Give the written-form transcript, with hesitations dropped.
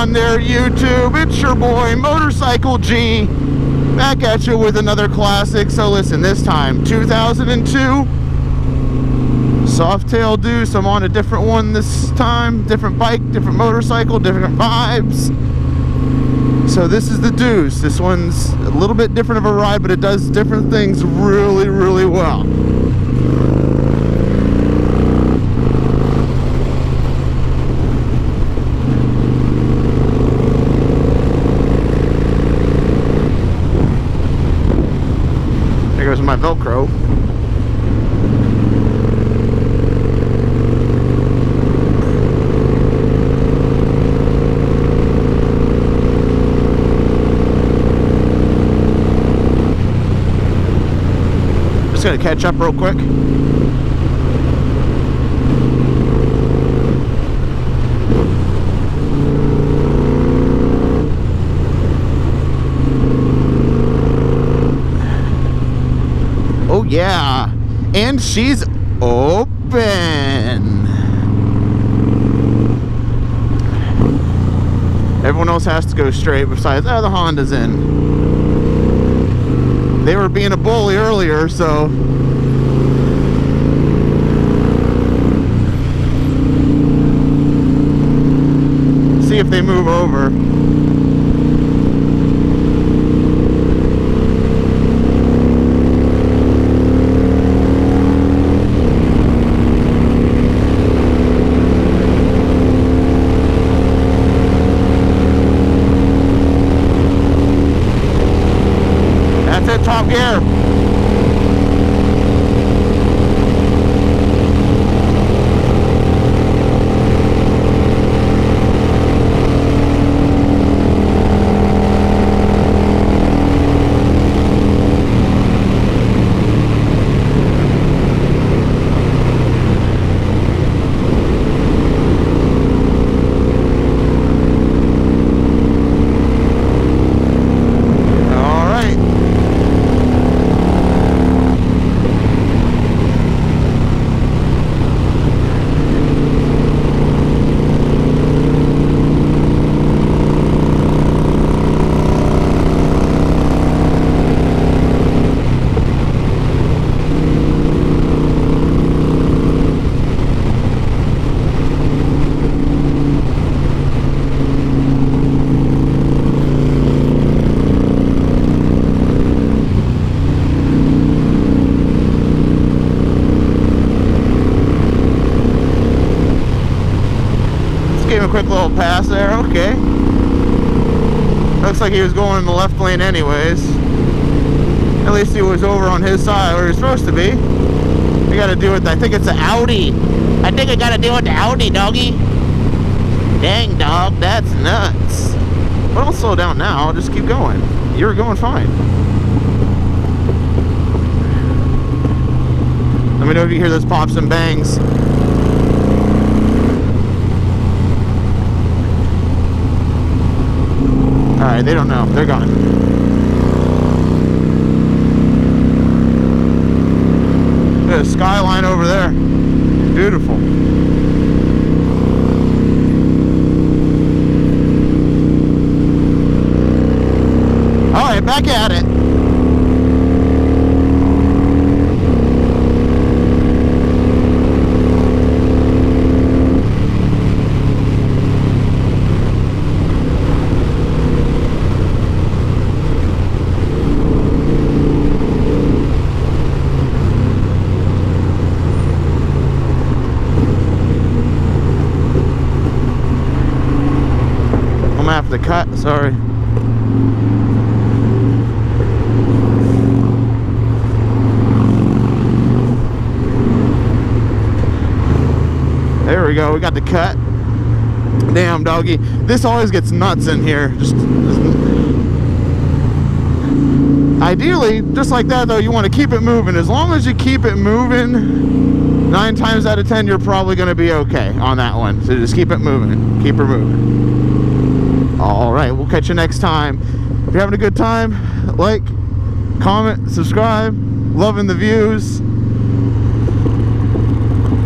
on there, YouTube? It's your boy, Motorcycle G, back at you with another classic. So listen, this time, 2002, Softail Deuce. I'm on a different one this time. Different bike, different motorcycle, different vibes. So this is the Deuce. This one's a little bit different of a ride, but it does different things really, really well. There goes my Velcro. Just gonna catch up real quick. Oh yeah, and she's open. Everyone else has to go straight besides, the Honda's in. They were being a bully earlier, so see if they move over. Top gear. A quick little pass there. Okay, looks like he was going in the left lane anyways. At least he was over on his side where he was supposed to be. I gotta do it. I think it's an Audi. I think I gotta deal with the Audi, doggy. Dang, dog, that's nuts. But I'll slow down now. I'll just keep going. You were going fine. Let me know if you hear those pops and bangs. Alright, they don't know. They're gone. Look at the skyline over there. Beautiful. Alright, back at it. The cut, sorry. There we go, we got the cut. Damn, doggy, this always gets nuts in here. Just ideally, just like that though, you want to keep it moving. As long as you keep it moving, 9 times out of 10 you're probably going to be okay on that one. So just keep it moving, keep her moving. Alright, we'll catch you next time. If you're having a good time, like, comment, subscribe. Loving the views.